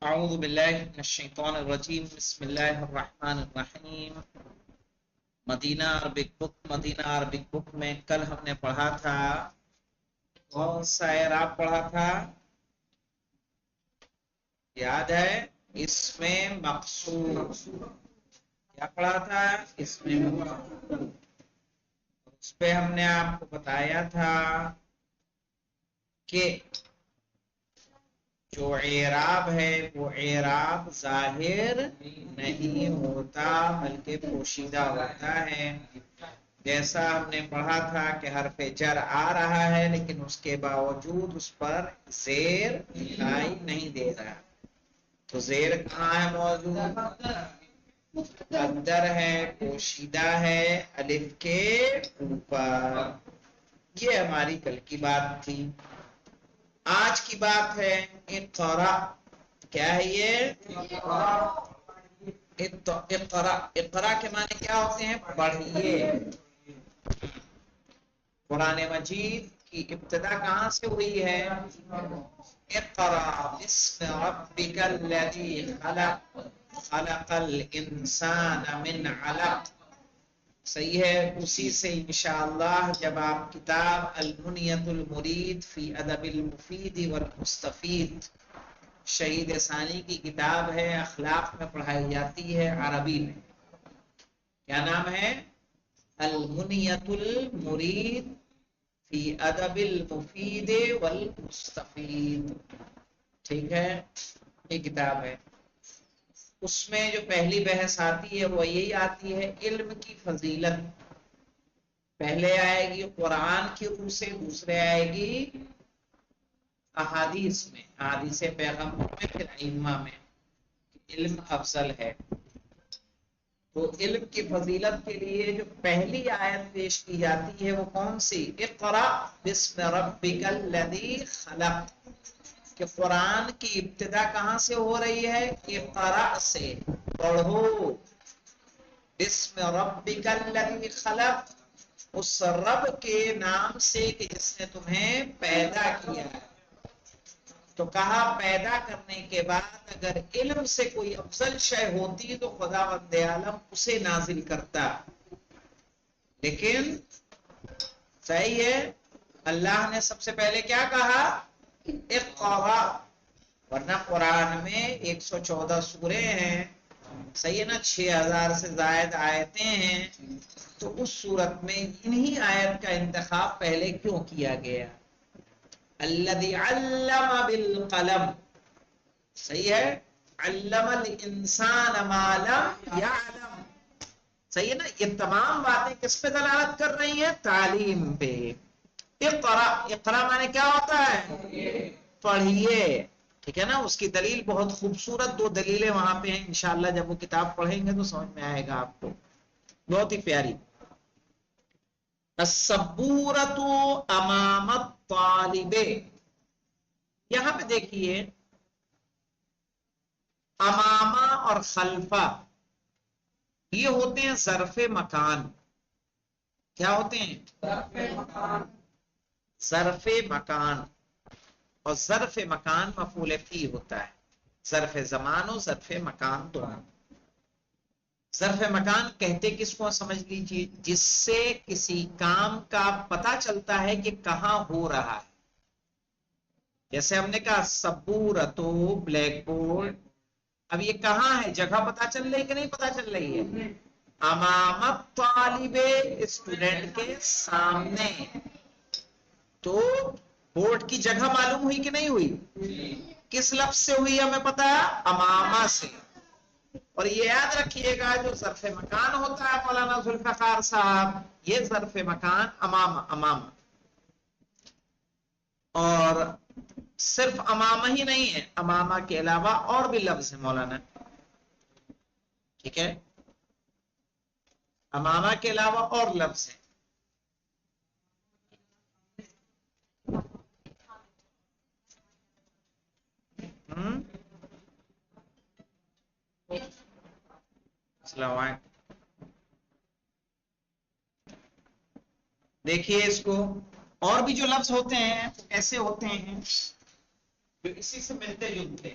اعوذ باللہ من الشیطان الرجیم بسم اللہ الرحمن الرحیم مدینہ عربک بک میں کل ہم نے پڑھا تھا کون سا اعراب پڑھا تھا یاد ہے؟ اس میں مقصور کیا پڑھا تھا؟ اس میں مقصور اس پہ ہم نے آپ کو بتایا تھا کہ جو اعراب ہے وہ اعراب ظاہر نہیں ہوتا بلکہ پوشیدہ ہوتا ہے. جیسا ہم نے پڑھا تھا کہ حرف جر آ رہا ہے لیکن اس کے باوجود اس پر زیر دکھائی نہیں دے رہا. تو زیر کہاں ہے موجود؟ مقدر ہے، پوشیدہ ہے الف کے اوپر. یہ ہماری کل کی بات تھی. آج کی بات ہے اقرا. کیا ہے یہ؟ اقرا. اقرا کے معنی کیا ہوتے ہیں؟ پڑھیے. قرآن مجید کی ابتدا کہاں سے ہوئی ہے؟ اقرا بسم ربک الذی خلق خلق الانسان من علق. صحیح ہے. اسی سے انشاءاللہ جب آپ کتاب المنیۃ المرید فی ادب المفید والمستفید شہید ثانی کی کتاب ہے، اخلاق میں پڑھائی جاتی ہے عربی میں. کیا نام ہے؟ المنیۃ المرید فی ادب المفید والمستفید. ٹھیک ہے، یہ کتاب ہے. اس میں جو پہلی بحث آتی ہے وہ یہی آتی ہے علم کی فضیلت. پہلے آئے گی قرآن کی روح سے، دوسرے آئے گی احادیث میں، احادیث پیغمبر میں، پھر ائمہ میں. علم افضل ہے. تو علم کی فضیلت کے لیے جو پہلی آیت پیش کی جاتی ہے وہ کون سی؟ اقرا بسم ربک الذی خلق. کہ قرآن کی ابتدا کہاں سے ہو رہی ہے؟ اقرا سے. پڑھو. بسم ربک الذی خلق، اس رب کے نام سے کہ جس نے تمہیں پیدا کیا ہے. تو کہا پیدا کرنے کے بعد اگر علم سے کوئی افضل شے ہوتی تو خداوند عالم اسے نازل کرتا. لیکن صحیح ہے، اللہ نے سب سے پہلے کیا کہا؟ اقرا. ورنہ قرآن میں 114 سورے ہیں، صحیح ہے نا، 6000 سے زائد آیتیں ہیں. تو اس صورت میں انہی آیت کا انتخاب پہلے کیوں کیا گیا؟ الذی علم بالقلم. صحیح ہے، علم الانسان ما لم یعلم. صحیح ہے نا. یہ تمام باتیں کس پہ دلالت کر رہی ہیں؟ تعلیم پہ. اقرا. اقرا معنی کیا ہوتا ہے؟ پڑھیے. ٹھیک ہے نا. اس کی دلیل بہت خوبصورت 2 دلیلیں وہاں پہ ہیں. انشاءاللہ جب وہ کتاب پڑھیں گے تو سمجھ میں آئے گا آپ کو. بہت ہی پیاری. السبورۃ امام الطالب. یہاں پہ دیکھیے امامہ اور خلفہ یہ ہوتے ہیں ظرف مکان. کیا ہوتے ہیں؟ ظرف مکان. اور ظرف مکان مفعول فی ہوتا ہے. ظرف زمان و ظرف مکان دونوں. ظرف مکان کہتے کس کو؟ سمجھ لیجیے جس سے کسی کام کا پتہ چلتا ہے کہ کہاں ہو رہا ہے. جیسے ہم نے کہا سبورتو بلیک بورڈ. اب یہ کہاں ہے؟ جگہ پتہ چل رہی کہ نہیں پتہ چل رہی ہے؟ امام طالب، اسٹوڈنٹ کے سامنے. تو بورڈ کی جگہ معلوم ہوئی کہ نہیں ہوئی؟ کس لفظ سے ہوئی ہمیں پتا ہے؟ امامہ سے. اور یہ یاد رکھیے گا جو ظرف مکان ہوتا ہے مولانا ذوالفقار صاحب، یہ ظرف مکان امامہ. امامہ اور صرف امامہ ہی نہیں ہے، امامہ کے علاوہ اور بھی لفظ ہیں مولانا. ٹھیک ہے، امامہ کے علاوہ اور لفظ ہیں. السلام علیکم. دیکھیے اس کو، اور بھی جو لفظ ہوتے ہیں ایسے ہوتے ہیں جو اسی سے ملتے جلتے.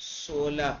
16,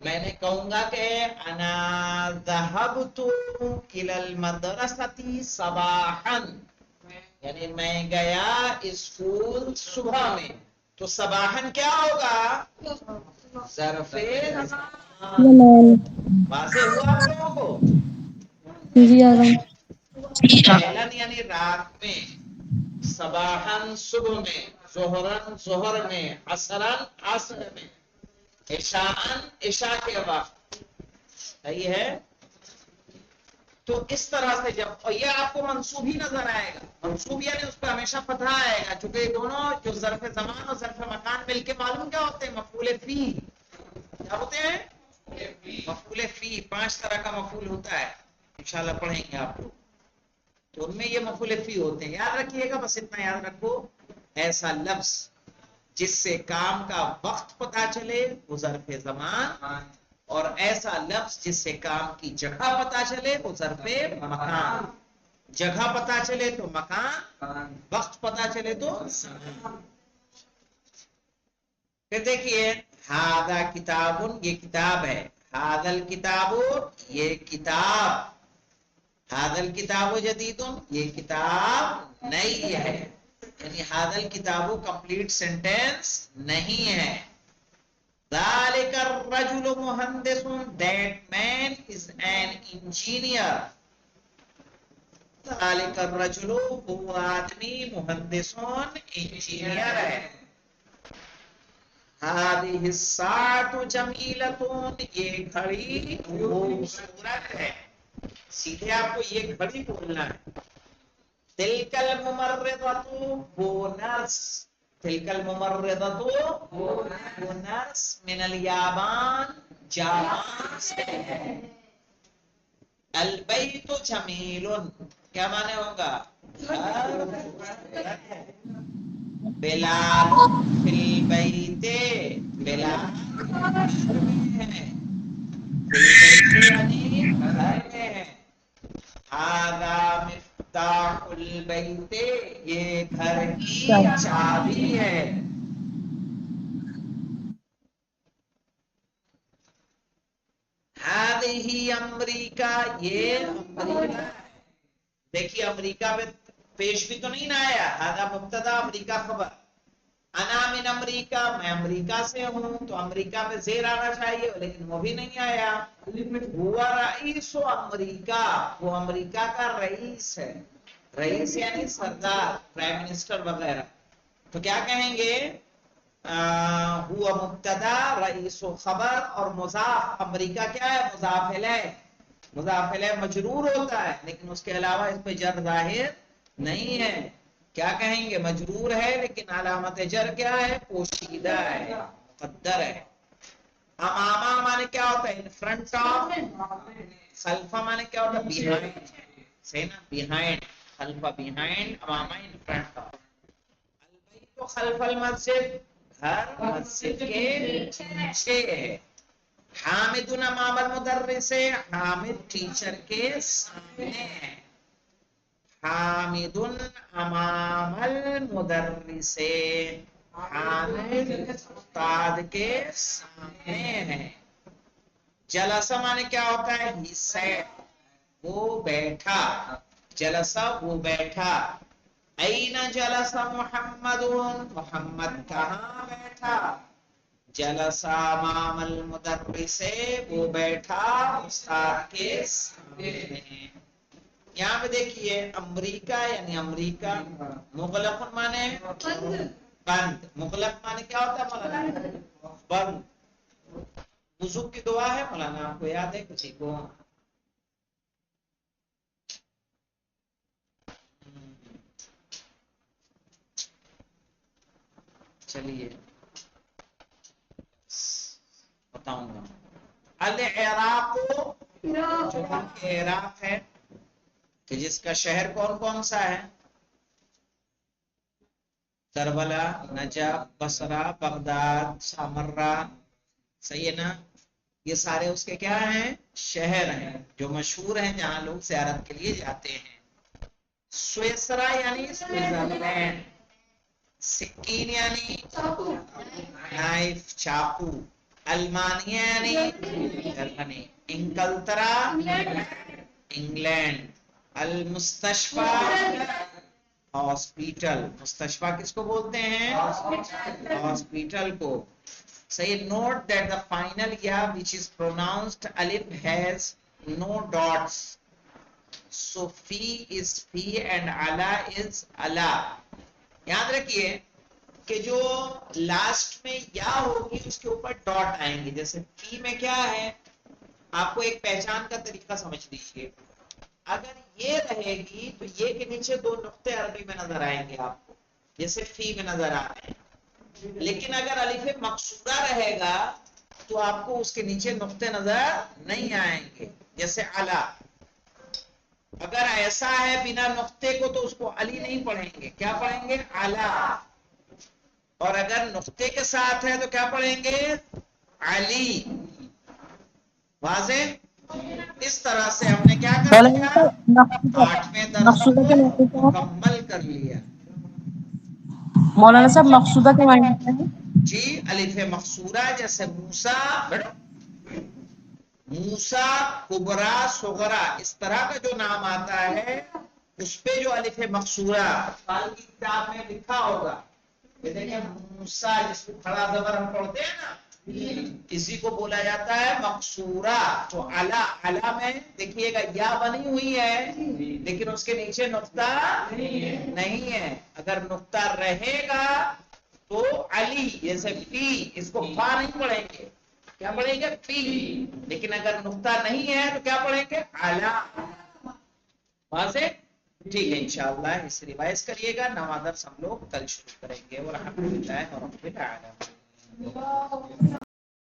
میں نے کہوں گا کہ انا ذهبت الى المدرسة صباحا، یعنی میں گیا اسکول صبح میں، تو صباحن کیا ہوگا؟ ظرف زمان۔ زمان۔ واضح ہوا آپ لوگوں کو؟ جی آرام۔ پہلن یعنی رات میں، صباحن صبح میں، ظہرن ظہر میں، عصرن عصر میں، عشاءن عشاء کے وقت۔ صحیح ہے؟ تو اس طرح سے جب، اور یہ آپ کو منصوب ہی نظر آئے گا، منصوب یعنی اس پہ ہمیشہ فتح آئے گا، چونکہ یہ دونوں جو ظرف زمان اور ظرف مکان مل کے معلوم کیا ہوتے ہیں؟ مفعول فی۔ کیا ہوتے ہیں؟ مفعول فی۔ 5 طرح کا مفعول ہوتا ہے، انشاءاللہ پڑھیں گے آپ لوگ، تو ان میں یہ مفعول فی ہوتے ہیں۔ یاد رکھیے گا، بس اتنا یاد رکھو، ایسا لفظ جس سے کام کا وقت پتہ چلے وہ ظرف زمان، اور ایسا لفظ جس سے کام کی جگہ پتہ چلے وہ ظرف مکان۔ جگہ پتہ چلے تو مکان، وقت پتہ چلے تو زمان۔ پھر دیکھیے، ہاذا کتاب، یہ کتاب ہے، ہاذا الکتاب، یہ کتاب، ہاذا الکتاب جدید، یہ کتاب نئی ہے، یعنی ہاذا الکتاب کمپلیٹ سینٹینس نہیں ہے۔ ذالک الرجل مہندس، that man is an engineer۔ ذالک الرجل، وہ آدمی، مہندس انجینئر ہے۔ هذه الساعة جمیلۃ، یہ گھڑی خوبصورت ہے۔ سیدھے آپ کو یہ گھڑی بولنا ہے۔ تلک الممرضۃ، وہ نرس، تلک الممرضۃ، وہ نرس، من الیابان، جاپان سے ہے۔ البیت جمیل، کیا معنی ہوگا؟ گھر خوبصورت ہے۔ بلال فی البیت، بلال گھر میں ہے، فی البیت یعنی گھر میں ہے۔ ہذا مفتاح البیت، یہ گھر کی چابی ہے۔ هذه امریکہ، یہ امریکہ ہے۔ دیکھیے امریکہ میں پیش بھی تو نہیں نہ آیا، هذا مبتدا امریکہ خبر، انا من امریکہ، میں امریکہ سے ہوں، تو امریکہ میں زیر آنا چاہیے لیکن وہ بھی نہیں آیا۔ ہوا رئیس امریکہ، وہ امریکہ کا رئیس ہے۔ رئیس یعنی سردار، پرائم منسٹر وغیرہ، تو کیا کہیں گے؟ ہوا مبتدا، رئیس و خبر، اور مضاف، امریکہ کیا ہے؟ مضاف الیہ، مضاف الیہ مجرور ہوتا ہے لیکن اس کے علاوہ اس پہ جر ظاہر نہیں ہے۔ کیا کہیں گے؟ مجرور ہے لیکن علامت جر کیا ہے؟ پوشیدہ ہے، مقدر ہے۔ امامہ مانے کیا ہوتا ہے؟ ان فرنٹ آف، خلفہ مانے کیا ہوتا ہے؟ بیہائنڈ، صحیح نا؟ بیہائنڈ، خلفہ بیہائنڈ، امامہ ان فرنٹ آف۔ البیت خلف المسجد، گھر مسجد کے پیچھے ہے۔ حامد امام المدرس، حامد ٹیچر کے سامنے ہے۔ حامد امام المدرس، حامد استاد کے سامنے ہے۔ جلسہ مانے کیا ہوتا ہے؟ ہی سیٹ، وہ بیٹھا، جلسہ وہ بیٹھا۔ این جلس محمد، محمد کہاں بیٹھا؟ جلس امام المدرس، وہ بیٹھا استاد کے سامنے۔ یہاں پہ دیکھیے امریکہ یعنی امریکہ، مغلق مانے بند، مغلق مانے کیا ہوتا ہے مولانا؟ بند۔ وضو کی دعا ہے مولانا، آپ کو یاد ہے کسی کو؟ چلیے بتاؤں گا۔ العراق، جو ملک عراق ہے، کہ جس کا شہر کون کون سا ہے؟ کربلا، نجف، بصرہ، بغداد، سامرہ، صحیح ہے نا؟ یہ سارے اس کے کیا ہیں؟ شہر ہیں جو مشہور ہیں، جہاں لوگ زیارت کے لیے جاتے ہیں۔ سویسرا یعنی سوئٹزرلینڈ، سکین یعنی نائف، چاقو۔ المانیہ یعنی جرمنی، انگلترا انگلینڈ، المستشفى ہاسپیٹل، مستشفى کس کو بولتے ہیں؟ ہاسپیٹل کو. صحیح. Note that the final ya which is pronounced alif has no dots. So fee is fee and ala is ala. یاد رکھیے کہ جو لاسٹ میں یا ہوگی اس کے اوپر ڈاٹ آئیں گے. جیسے فی میں کیا ہے، آپ کو ایک پہچان کا طریقہ سمجھ لیجیے. اگر یہ رہے گی تو یہ کے نیچے دو نقطے عربی میں نظر آئیں گے آپ کو، جیسے فی میں نظر آ رہے ہیں. لیکن اگر الف مقصورہ رہے گا تو آپ کو اس کے نیچے نقطے نظر نہیں آئیں گے، جیسے علا. اگر ایسا ہے بنا نقطے کو تو اس کو علی نہیں پڑھیں گے، کیا پڑھیں گے؟ علا. اور اگر نقطے کے ساتھ ہے تو کیا پڑھیں گے؟ علی. واضح؟ اس طرح سے ہم نے کیا کر لیا؟ 8ویں درس مقصودہ کو کے معنی کیا ہے؟ مکمل کر لیا. مولانا صاحب مقصودہ کے معنی کیا ہے؟ جی الف مقصورہ جیسے موسیٰ کبرا صغرا، اس طرح کا جو نام آتا ہے اس پہ جو الف مقصورہ سال کی کتاب میں لکھا ہوگا، یہ دیکھیں موسیٰ جس کو کھڑا زبر ہم پڑھتے ہیں نا، اسی کو بولا جاتا ہے مقصورہ. تو علا، علا میں دیکھیے گا یا بنی ہوئی ہے لیکن اس کے نیچے نقطہ نہیں ہے. اگر نقطہ رہے گا تو علی، جیسے پی، اس کو فا نہیں پڑھیں گے، کیا پڑھیں گے؟ پی. لیکن اگر نقطہ نہیں ہے تو کیا پڑھیں گے؟ علا. واضح؟ ٹھیک ہے. انشاءاللہ اس ریوائز کریے گا. نواں درس ہم لوگ کل شروع کریں گے. اور الحمدللہ رب العالمین.